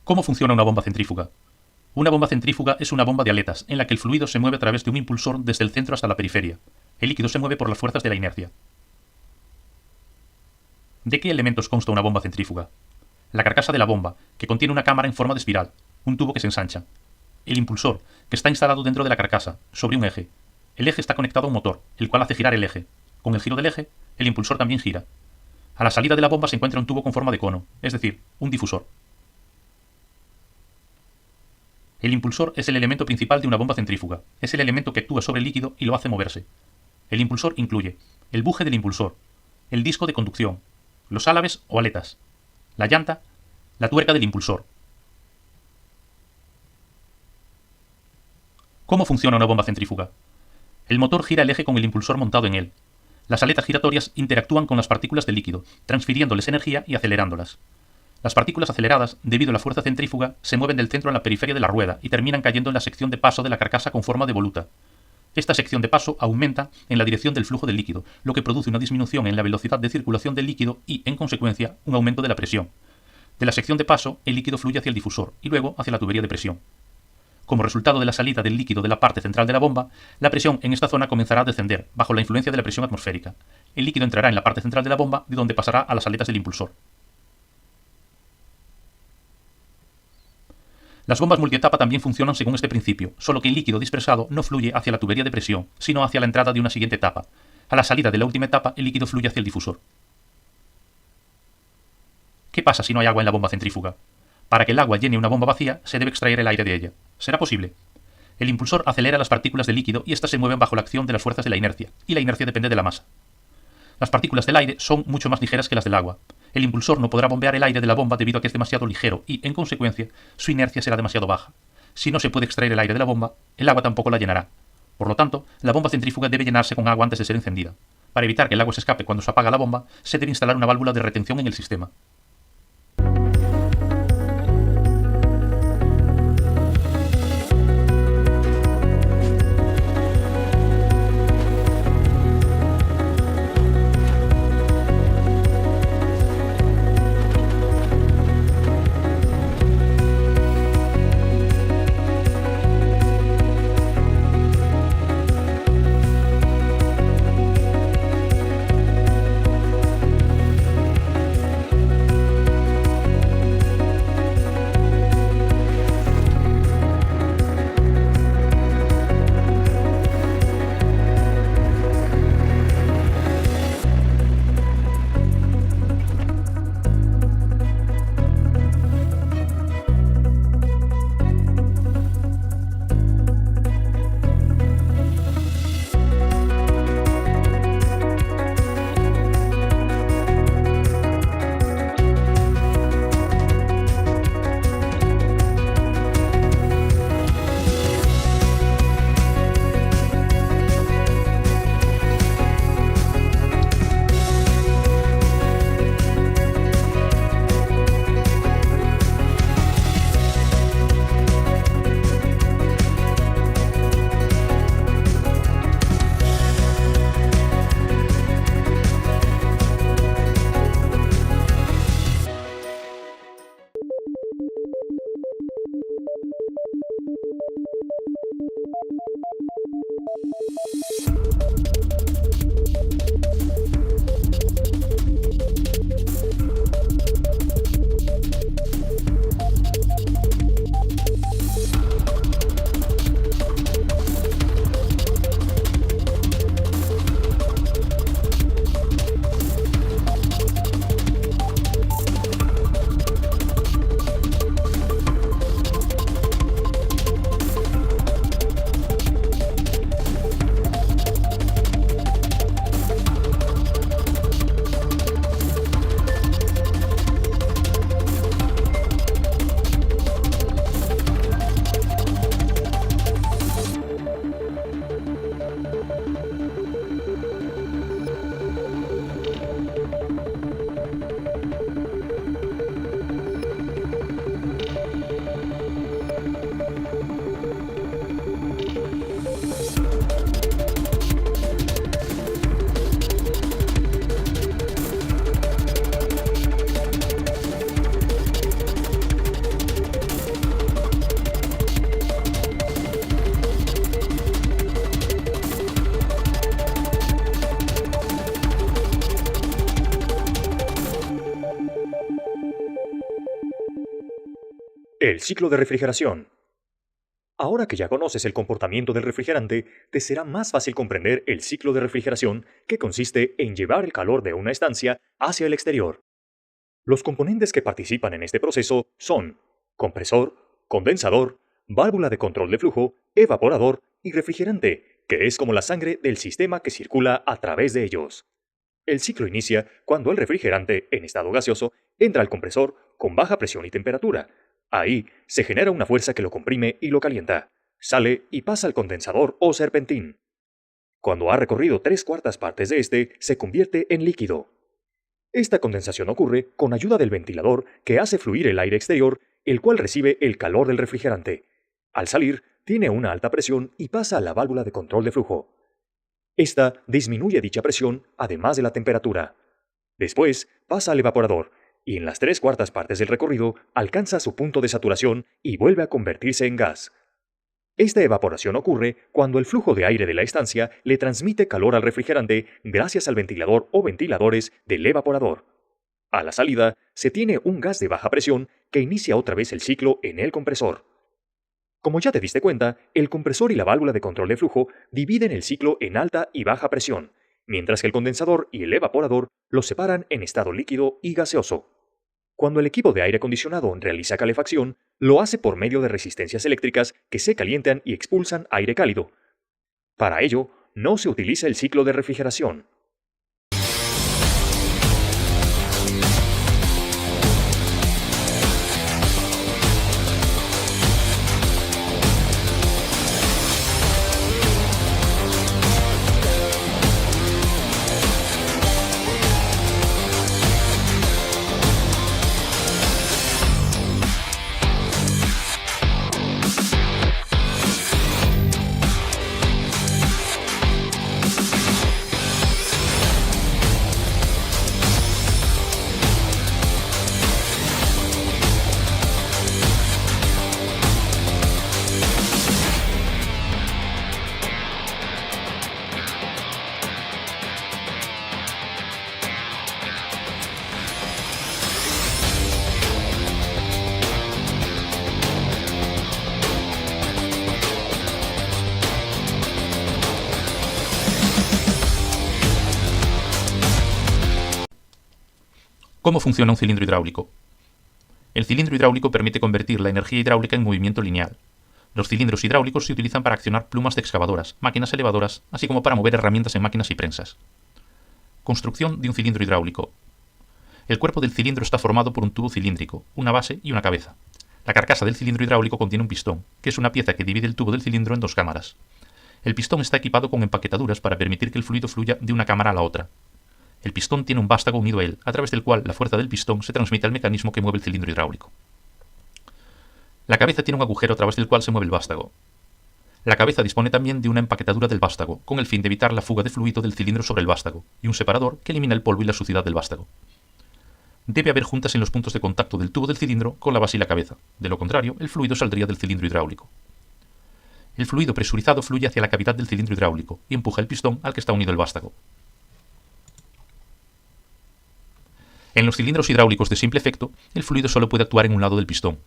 ¿Cómo funciona una bomba centrífuga? Una bomba centrífuga es una bomba de aletas, en la que el fluido se mueve a través de un impulsor desde el centro hasta la periferia. El líquido se mueve por las fuerzas de la inercia. ¿De qué elementos consta una bomba centrífuga? La carcasa de la bomba, que contiene una cámara en forma de espiral, un tubo que se ensancha. El impulsor, que está instalado dentro de la carcasa, sobre un eje. El eje está conectado a un motor, el cual hace girar el eje. Con el giro del eje, el impulsor también gira. A la salida de la bomba se encuentra un tubo con forma de cono, es decir, un difusor. El impulsor es el elemento principal de una bomba centrífuga. Es el elemento que actúa sobre el líquido y lo hace moverse. El impulsor incluye el buje del impulsor, el disco de conducción, los álabes o aletas, la llanta, la tuerca del impulsor. ¿Cómo funciona una bomba centrífuga? El motor gira el eje con el impulsor montado en él. Las aletas giratorias interactúan con las partículas del líquido, transfiriéndoles energía y acelerándolas. Las partículas aceleradas, debido a la fuerza centrífuga, se mueven del centro a la periferia de la rueda y terminan cayendo en la sección de paso de la carcasa con forma de voluta. Esta sección de paso aumenta en la dirección del flujo del líquido, lo que produce una disminución en la velocidad de circulación del líquido y, en consecuencia, un aumento de la presión. De la sección de paso, el líquido fluye hacia el difusor y luego hacia la tubería de presión. Como resultado de la salida del líquido de la parte central de la bomba, la presión en esta zona comenzará a descender, bajo la influencia de la presión atmosférica. El líquido entrará en la parte central de la bomba, de donde pasará a las aletas del impulsor. Las bombas multietapa también funcionan según este principio, solo que el líquido dispersado no fluye hacia la tubería de presión, sino hacia la entrada de una siguiente etapa. A la salida de la última etapa, el líquido fluye hacia el difusor. ¿Qué pasa si no hay agua en la bomba centrífuga? Para que el agua llene una bomba vacía, se debe extraer el aire de ella. ¿Será posible? El impulsor acelera las partículas de líquido y éstas se mueven bajo la acción de las fuerzas de la inercia, y la inercia depende de la masa. Las partículas del aire son mucho más ligeras que las del agua. El impulsor no podrá bombear el aire de la bomba debido a que es demasiado ligero y, en consecuencia, su inercia será demasiado baja. Si no se puede extraer el aire de la bomba, el agua tampoco la llenará. Por lo tanto, la bomba centrífuga debe llenarse con agua antes de ser encendida. Para evitar que el agua se escape cuando se apaga la bomba, se debe instalar una válvula de retención en el sistema. El ciclo de refrigeración. Ahora que ya conoces el comportamiento del refrigerante, te será más fácil comprender el ciclo de refrigeración, que consiste en llevar el calor de una estancia hacia el exterior. Los componentes que participan en este proceso son compresor, condensador, válvula de control de flujo, evaporador y refrigerante, que es como la sangre del sistema que circula a través de ellos. El ciclo inicia cuando el refrigerante, en estado gaseoso, entra al compresor con baja presión y temperatura. Ahí se genera una fuerza que lo comprime y lo calienta. Sale y pasa al condensador o serpentín. Cuando ha recorrido 3/4 partes de este, se convierte en líquido. Esta condensación ocurre con ayuda del ventilador, que hace fluir el aire exterior, el cual recibe el calor del refrigerante. Al salir, tiene una alta presión y pasa a la válvula de control de flujo. Esta disminuye dicha presión, además de la temperatura. Después pasa al evaporador, y en las 3/4 partes del recorrido alcanza su punto de saturación y vuelve a convertirse en gas. Esta evaporación ocurre cuando el flujo de aire de la estancia le transmite calor al refrigerante gracias al ventilador o ventiladores del evaporador. A la salida, se tiene un gas de baja presión que inicia otra vez el ciclo en el compresor. Como ya te diste cuenta, el compresor y la válvula de control de flujo dividen el ciclo en alta y baja presión, mientras que el condensador y el evaporador los separan en estado líquido y gaseoso. Cuando el equipo de aire acondicionado realiza calefacción, lo hace por medio de resistencias eléctricas que se calientan y expulsan aire cálido. Para ello, no se utiliza el ciclo de refrigeración. ¿Cómo funciona un cilindro hidráulico? El cilindro hidráulico permite convertir la energía hidráulica en movimiento lineal. Los cilindros hidráulicos se utilizan para accionar plumas de excavadoras, máquinas elevadoras, así como para mover herramientas en máquinas y prensas. Construcción de un cilindro hidráulico. El cuerpo del cilindro está formado por un tubo cilíndrico, una base y una cabeza. La carcasa del cilindro hidráulico contiene un pistón, que es una pieza que divide el tubo del cilindro en dos cámaras. El pistón está equipado con empaquetaduras para permitir que el fluido fluya de una cámara a la otra. El pistón tiene un vástago unido a él, a través del cual la fuerza del pistón se transmite al mecanismo que mueve el cilindro hidráulico. La cabeza tiene un agujero a través del cual se mueve el vástago. La cabeza dispone también de una empaquetadura del vástago, con el fin de evitar la fuga de fluido del cilindro sobre el vástago, y un separador que elimina el polvo y la suciedad del vástago. Debe haber juntas en los puntos de contacto del tubo del cilindro con la base y la cabeza, de lo contrario, el fluido saldría del cilindro hidráulico. El fluido presurizado fluye hacia la cavidad del cilindro hidráulico y empuja el pistón al que está unido el vástago. En los cilindros hidráulicos de simple efecto, el fluido solo puede actuar en un lado del pistón.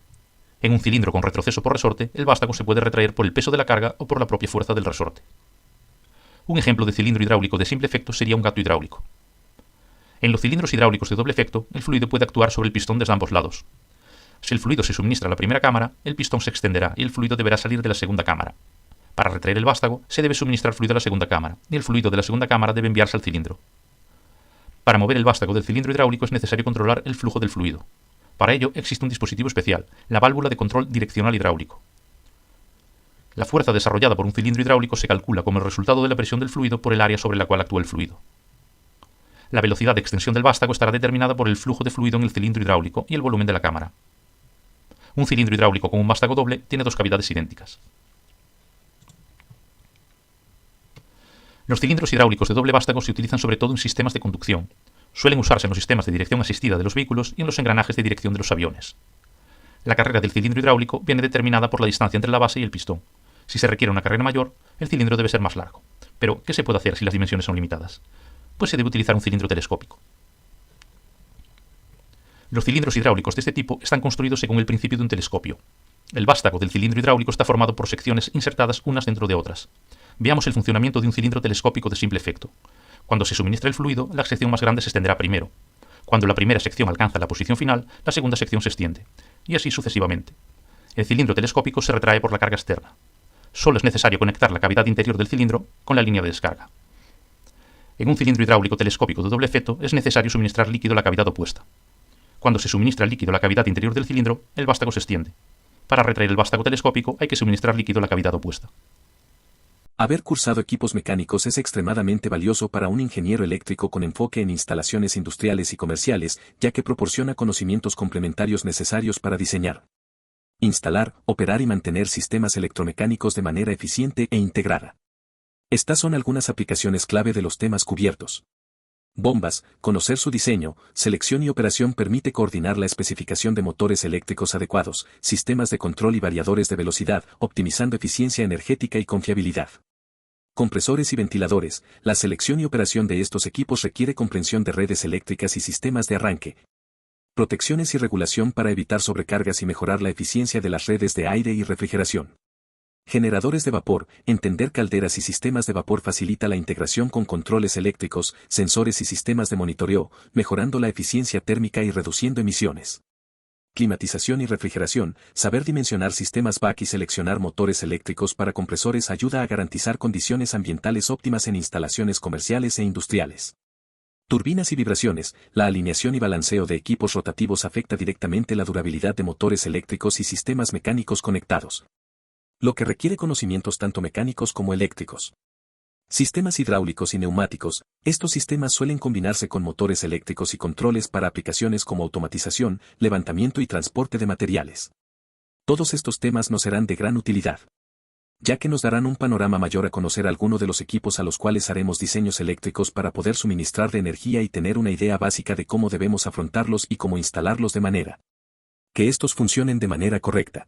En un cilindro con retroceso por resorte, el vástago se puede retraer por el peso de la carga o por la propia fuerza del resorte. Un ejemplo de cilindro hidráulico de simple efecto sería un gato hidráulico. En los cilindros hidráulicos de doble efecto, el fluido puede actuar sobre el pistón desde ambos lados. Si el fluido se suministra a la primera cámara, el pistón se extenderá y el fluido deberá salir de la segunda cámara. Para retraer el vástago, se debe suministrar fluido a la segunda cámara, y el fluido de la segunda cámara debe enviarse al cilindro. Para mover el vástago del cilindro hidráulico es necesario controlar el flujo del fluido. Para ello existe un dispositivo especial, la válvula de control direccional hidráulico. La fuerza desarrollada por un cilindro hidráulico se calcula como el resultado de la presión del fluido por el área sobre la cual actúa el fluido. La velocidad de extensión del vástago estará determinada por el flujo de fluido en el cilindro hidráulico y el volumen de la cámara. Un cilindro hidráulico con un vástago doble tiene dos cavidades idénticas. Los cilindros hidráulicos de doble vástago se utilizan sobre todo en sistemas de conducción. Suelen usarse en los sistemas de dirección asistida de los vehículos y en los engranajes de dirección de los aviones. La carrera del cilindro hidráulico viene determinada por la distancia entre la base y el pistón. Si se requiere una carrera mayor, el cilindro debe ser más largo. Pero, ¿qué se puede hacer si las dimensiones son limitadas? Pues se debe utilizar un cilindro telescópico. Los cilindros hidráulicos de este tipo están construidos según el principio de un telescopio. El vástago del cilindro hidráulico está formado por secciones insertadas unas dentro de otras. Veamos el funcionamiento de un cilindro telescópico de simple efecto. Cuando se suministra el fluido, la sección más grande se extenderá primero. Cuando la primera sección alcanza la posición final, la segunda sección se extiende, y así sucesivamente. El cilindro telescópico se retrae por la carga externa. Solo es necesario conectar la cavidad interior del cilindro con la línea de descarga. En un cilindro hidráulico telescópico de doble efecto es necesario suministrar líquido a la cavidad opuesta. Cuando se suministra el líquido a la cavidad interior del cilindro, el vástago se extiende. Para retraer el vástago telescópico hay que suministrar líquido a la cavidad opuesta. Haber cursado equipos mecánicos es extremadamente valioso para un ingeniero eléctrico con enfoque en instalaciones industriales y comerciales, ya que proporciona conocimientos complementarios necesarios para diseñar, instalar, operar y mantener sistemas electromecánicos de manera eficiente e integrada. Estas son algunas aplicaciones clave de los temas cubiertos. Bombas, conocer su diseño, selección y operación permite coordinar la especificación de motores eléctricos adecuados, sistemas de control y variadores de velocidad, optimizando eficiencia energética y confiabilidad. Compresores y ventiladores, la selección y operación de estos equipos requiere comprensión de redes eléctricas y sistemas de arranque. Protecciones y regulación para evitar sobrecargas y mejorar la eficiencia de las redes de aire y refrigeración. Generadores de vapor, entender calderas y sistemas de vapor facilita la integración con controles eléctricos, sensores y sistemas de monitoreo, mejorando la eficiencia térmica y reduciendo emisiones. Climatización y refrigeración, saber dimensionar sistemas BAC y seleccionar motores eléctricos para compresores ayuda a garantizar condiciones ambientales óptimas en instalaciones comerciales e industriales. Turbinas y vibraciones, la alineación y balanceo de equipos rotativos afecta directamente la durabilidad de motores eléctricos y sistemas mecánicos conectados, lo que requiere conocimientos tanto mecánicos como eléctricos. Sistemas hidráulicos y neumáticos, estos sistemas suelen combinarse con motores eléctricos y controles para aplicaciones como automatización, levantamiento y transporte de materiales. Todos estos temas nos serán de gran utilidad, ya que nos darán un panorama mayor a conocer alguno de los equipos a los cuales haremos diseños eléctricos para poder suministrar de energía y tener una idea básica de cómo debemos afrontarlos y cómo instalarlos de manera que estos funcionen de manera correcta.